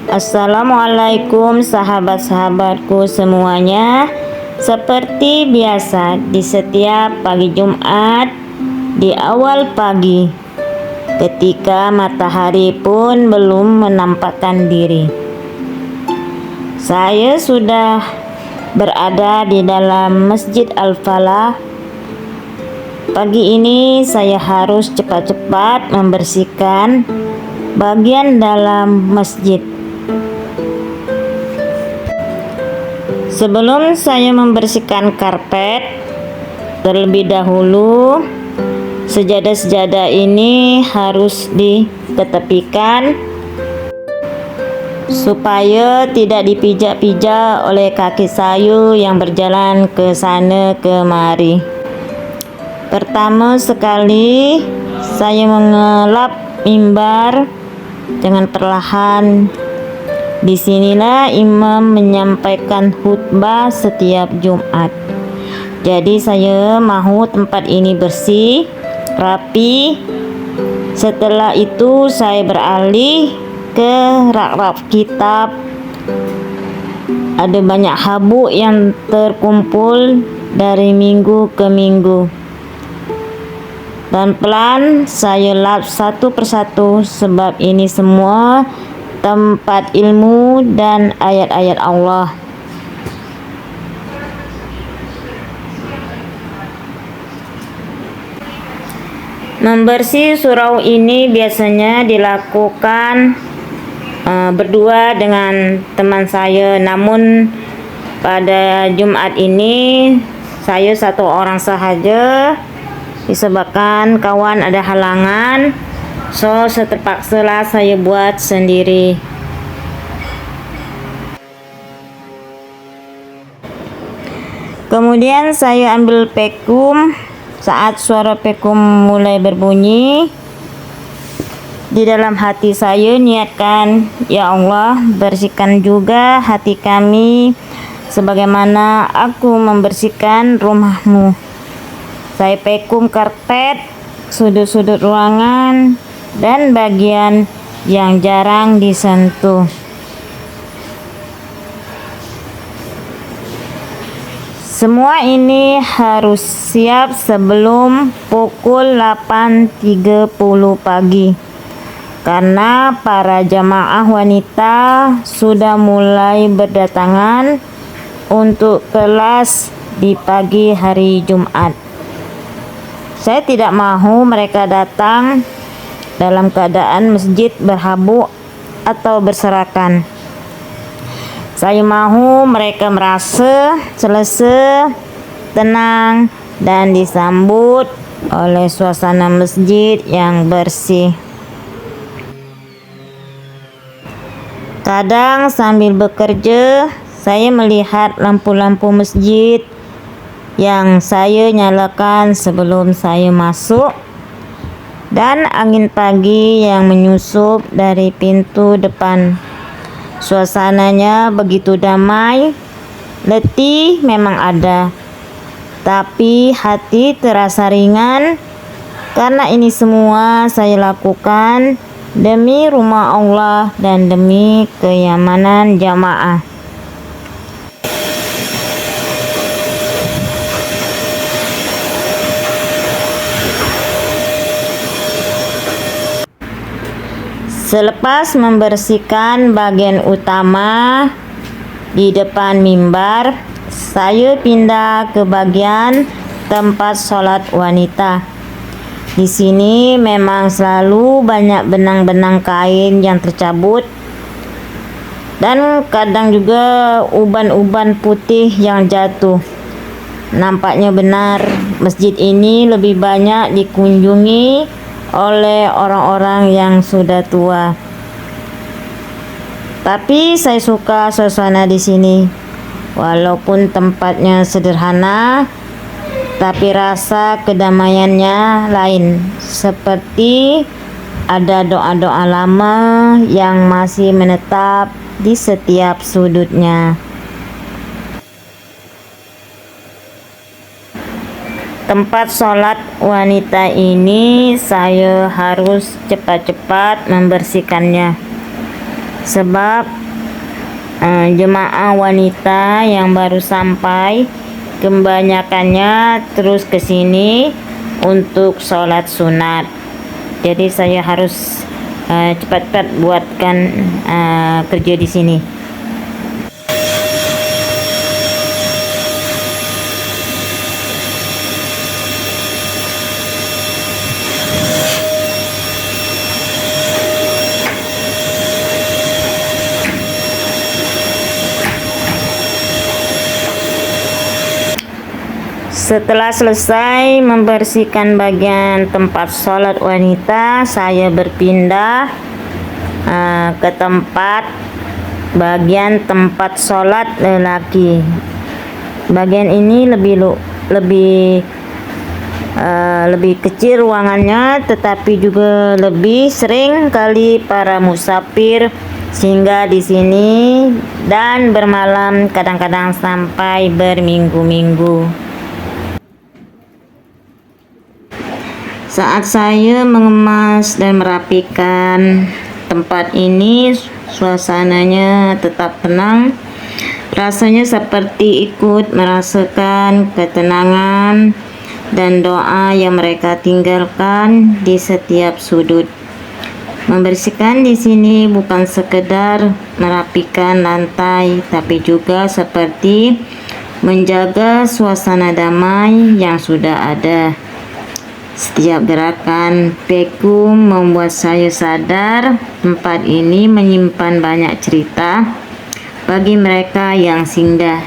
Assalamualaikum sahabat-sahabatku semuanya. Seperti biasa di setiap pagi Jumat, di awal pagi, ketika matahari pun belum menampakkan diri, saya sudah berada di dalam Masjid Al-Falah. Pagi ini saya harus cepat-cepat membersihkan bagian dalam masjid. Sebelum saya membersihkan karpet, terlebih dahulu sejadah-sejadah ini harus diketepikan supaya tidak dipijak-pijak oleh kaki saya yang berjalan ke sana kemari. Pertama sekali saya mengelap mimbar dengan perlahan. Disinilah imam menyampaikan khutbah setiap Jumat. Jadi saya mahu tempat ini bersih, rapi. Setelah itu saya beralih ke rak-rak kitab. Ada banyak habuk yang terkumpul dari minggu ke minggu. Pelan-pelan saya lap satu persatu, sebab ini semua tempat ilmu dan ayat-ayat Allah. Membersih surau ini biasanya dilakukan berdua dengan teman saya, namun pada Jumat ini saya satu orang sahaja disebabkan kawan ada halangan. So, terpaksalah saya buat sendiri. Kemudian saya ambil vakum. Saat suara vakum mulai berbunyi, di dalam hati saya niatkan, ya Allah, bersihkan juga hati kami sebagaimana aku membersihkan rumahmu. Saya vakum karpet, sudut-sudut ruangan, dan bagian yang jarang disentuh. Semua ini harus siap sebelum pukul 8.30 pagi, karena para jamaah wanita sudah mulai berdatangan untuk kelas di pagi hari Jumat. Saya tidak mahu mereka datang dalam keadaan masjid berhabuk atau berserakan. Saya mahu mereka merasa selesa, tenang, dan disambut oleh suasana masjid yang bersih. Kadang sambil bekerja, saya melihat lampu-lampu masjid yang saya nyalakan sebelum saya masuk, dan angin pagi yang menyusup dari pintu depan. Suasananya begitu damai. Letih memang ada, tapi hati terasa ringan karena ini semua saya lakukan demi rumah Allah dan demi kenyamanan jamaah. Selepas membersihkan bagian utama di depan mimbar, saya pindah ke bagian tempat sholat wanita. Di sini memang selalu banyak benang-benang kain yang tercabut, dan kadang juga uban-uban putih yang jatuh. Nampaknya benar masjid ini lebih banyak dikunjungi oleh orang-orang yang sudah tua. Tapi saya suka suasana di sini. Walaupun tempatnya sederhana, tapi rasa kedamaiannya lain. Seperti ada doa-doa lama yang masih menetap di setiap sudutnya. Tempat sholat wanita ini saya harus cepat-cepat membersihkannya, sebab jemaah wanita yang baru sampai kebanyakannya terus ke sini untuk sholat sunat. Jadi saya harus cepat-cepat buatkan kerja di sini. Setelah selesai membersihkan bagian tempat sholat wanita, saya berpindah ke bagian tempat sholat lelaki. Bagian ini lebih kecil ruangannya, tetapi juga lebih sering kali para musafir singgah di sini dan bermalam, kadang-kadang sampai berminggu-minggu. Saat saya mengemas dan merapikan tempat ini, suasananya tetap tenang. Rasanya seperti ikut merasakan ketenangan dan doa yang mereka tinggalkan di setiap sudut. Membersihkan di sini bukan sekedar merapikan lantai, tapi juga seperti menjaga suasana damai yang sudah ada. Setiap gerakan vakum membuat saya sadar tempat ini menyimpan banyak cerita bagi mereka yang singgah.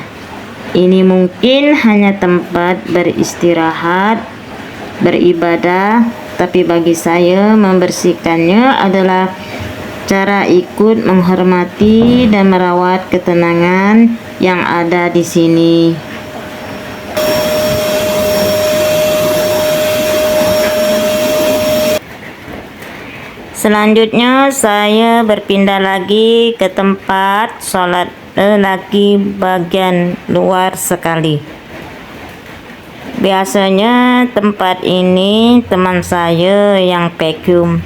Ini mungkin hanya tempat beristirahat, beribadah, tapi bagi saya membersihkannya adalah cara ikut menghormati dan merawat ketenangan yang ada di sini. Selanjutnya saya berpindah lagi ke tempat sholat lelaki bagian luar sekali. Biasanya tempat ini teman saya yang vacuum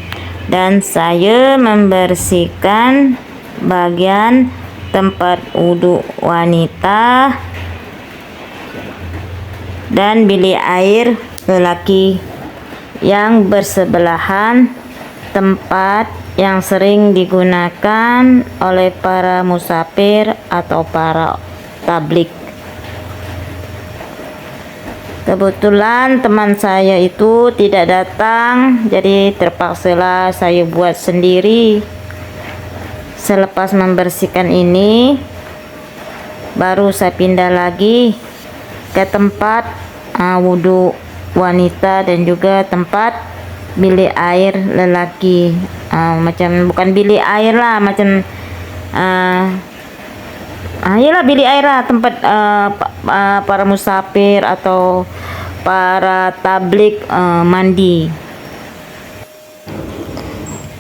dan saya membersihkan bagian tempat wudhu wanita dan bilik air lelaki yang bersebelahan, tempat yang sering digunakan oleh para musafir atau para tablik. Kebetulan teman saya itu tidak datang, jadi terpaksalah saya buat sendiri. Selepas membersihkan ini, baru saya pindah lagi ke tempat wudhu wanita dan juga tempat bilik air lelaki. Macam bukan bilik air lah, macam yalah bilik air lah, tempat para musafir atau para tablik mandi.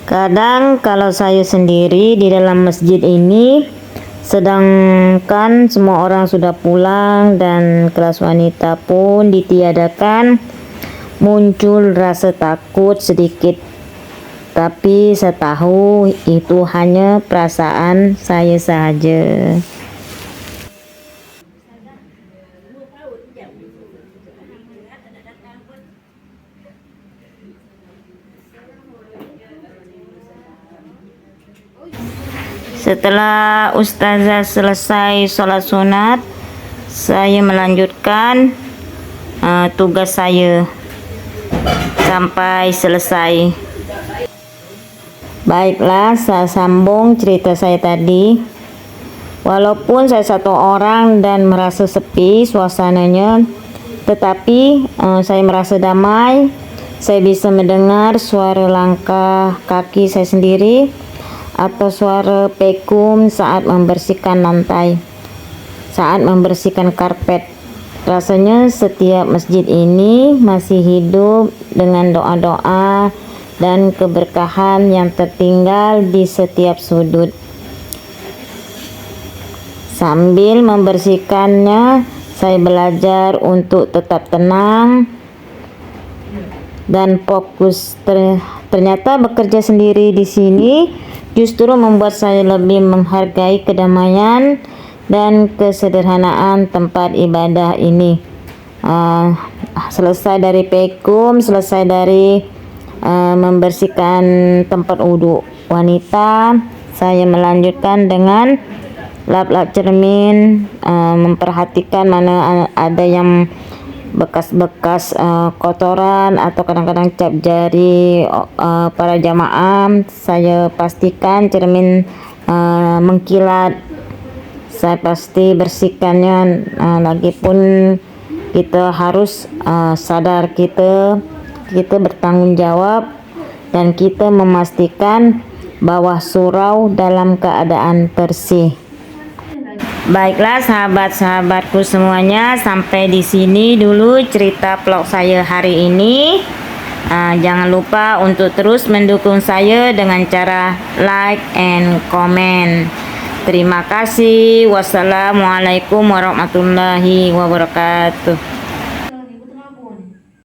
Kadang kalau saya sendiri di dalam masjid ini, sedangkan semua orang sudah pulang dan kelas wanita pun ditiadakan, muncul rasa takut sedikit. Tapi saya tahu itu hanya perasaan saya saja. Setelah ustazah selesai sholat sunat, saya melanjutkan tugas saya sampai selesai. Baiklah, saya sambung cerita saya tadi. Walaupun saya satu orang dan merasa sepi suasananya, tetapi saya merasa damai Saya bisa mendengar suara langkah kaki saya sendiri atau suara vakum saat membersihkan lantai, saat membersihkan karpet. Rasanya setiap masjid ini masih hidup dengan doa-doa dan keberkahan yang tertinggal di setiap sudut. Sambil membersihkannya, saya belajar untuk tetap tenang dan fokus. Ternyata bekerja sendiri di sini justru membuat saya lebih menghargai kedamaian dan kesederhanaan tempat ibadah ini. Selesai dari vakum, selesai dari membersihkan tempat wudhu wanita, saya melanjutkan dengan lap-lap cermin, memperhatikan mana ada yang bekas-bekas kotoran atau kadang-kadang cap jari para jamaah. Saya pastikan cermin mengkilat, saya pasti bersihkannya. Lagipun kita harus sadar kita bertanggung jawab dan kita memastikan bahwa surau dalam keadaan bersih. Baiklah sahabat-sahabatku semuanya, sampai di sini dulu cerita vlog saya hari ini. Jangan lupa untuk terus mendukung saya dengan cara like and comment. Terima kasih. Wassalamualaikum warahmatullahi wabarakatuh.